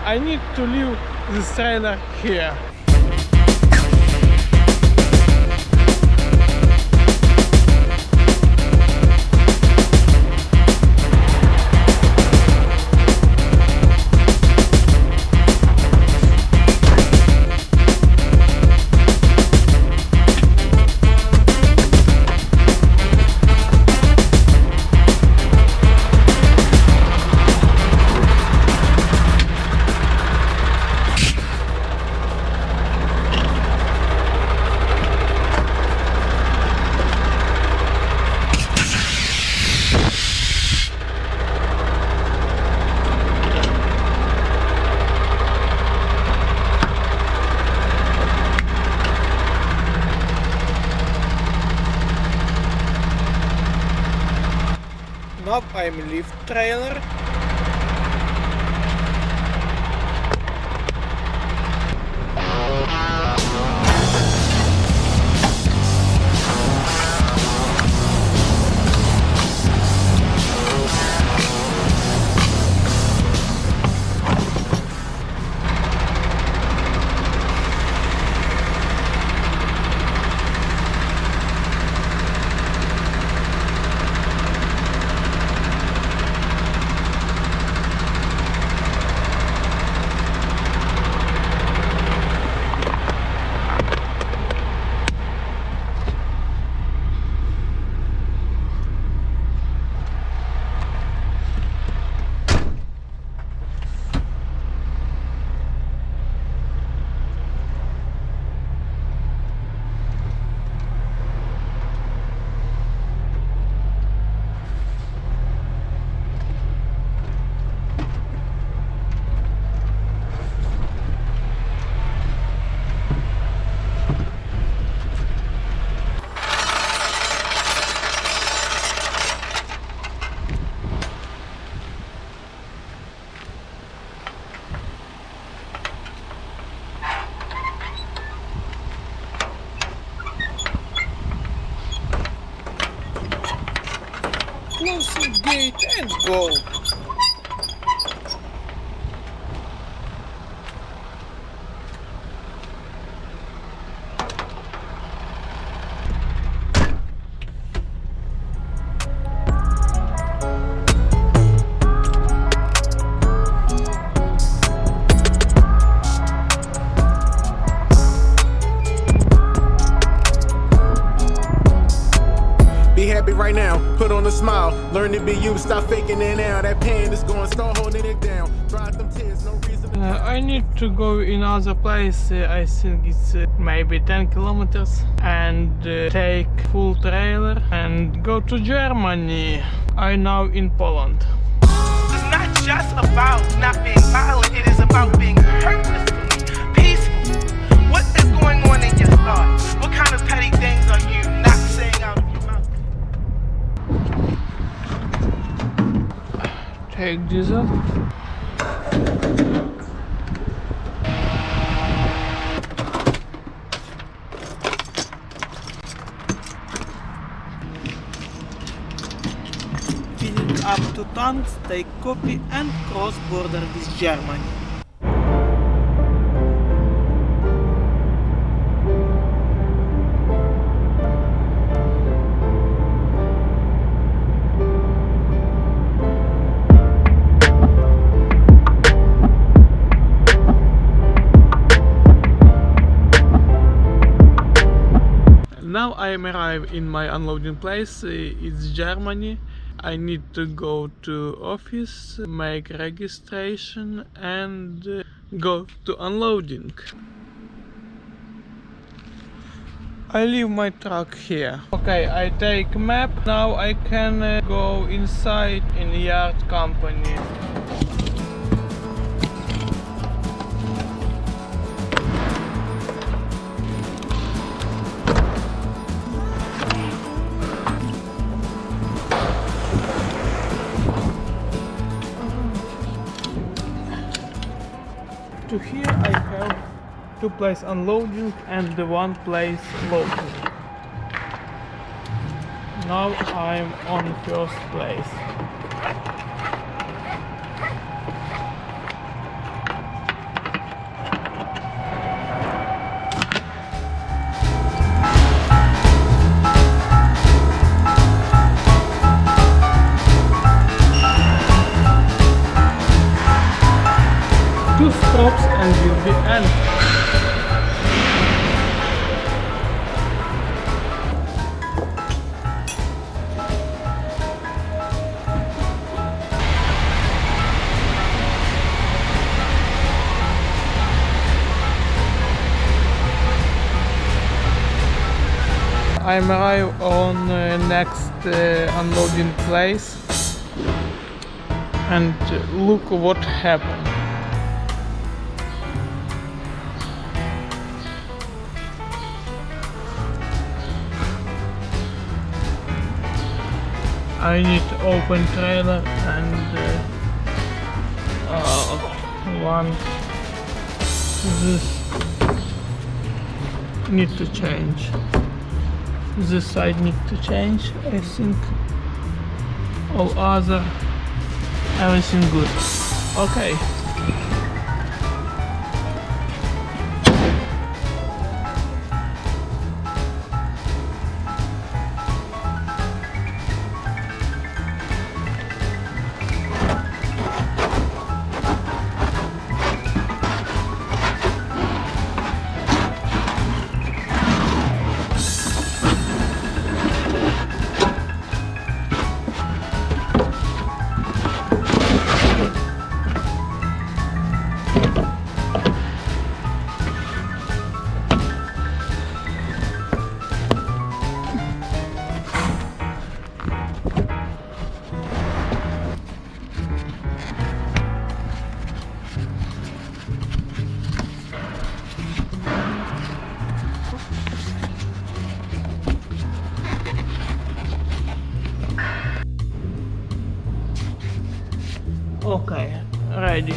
I need to leave this trailer here. Now I'm lift trailer. Close the gate and go. Happy right now, put on a smile, learn to be you, stop faking it now. That pain is going, start holding it down. Dry them tears, no reason to I need to go in other place. I think it's maybe 10 kilometers and take full trailer and go to Germany. I'm now in Poland. It's not just about not being violent, it is about being purposefully peaceful. What is going on in your thoughts? What kind of petty things are you not saying out of your mouth? Take diesel. Filling up 2 tons, take copy and cross border with Germany. Now I am arrived in my unloading place. It's Germany. I need to go to office, make registration and go to unloading. I leave my truck here. Okay, I take map. Now I can go inside in yard company. To here I have 2 place unloading and the 1 place loading. Now I'm on first place. until the end. I'm arrived on next unloading place, and look what happened. I need to open trailer and one this need to change. This side need to change, I think. All other, everything good. Okay. Okay, ready.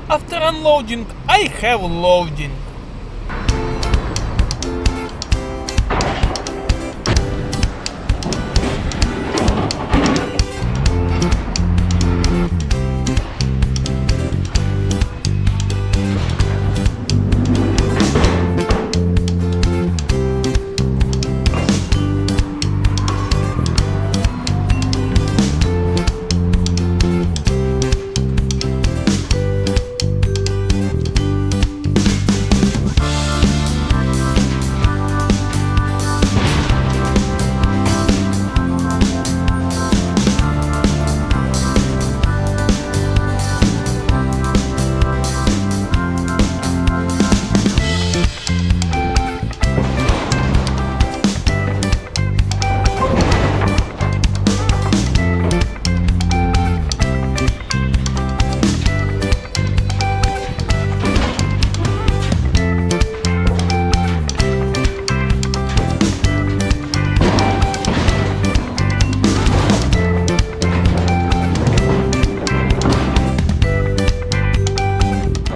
After unloading, I have loading.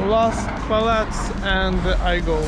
Last pallets and I go.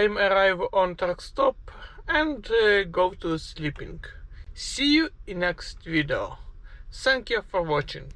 I'm arrive on truck stop and go to sleeping. See you in next video. Thank you for watching.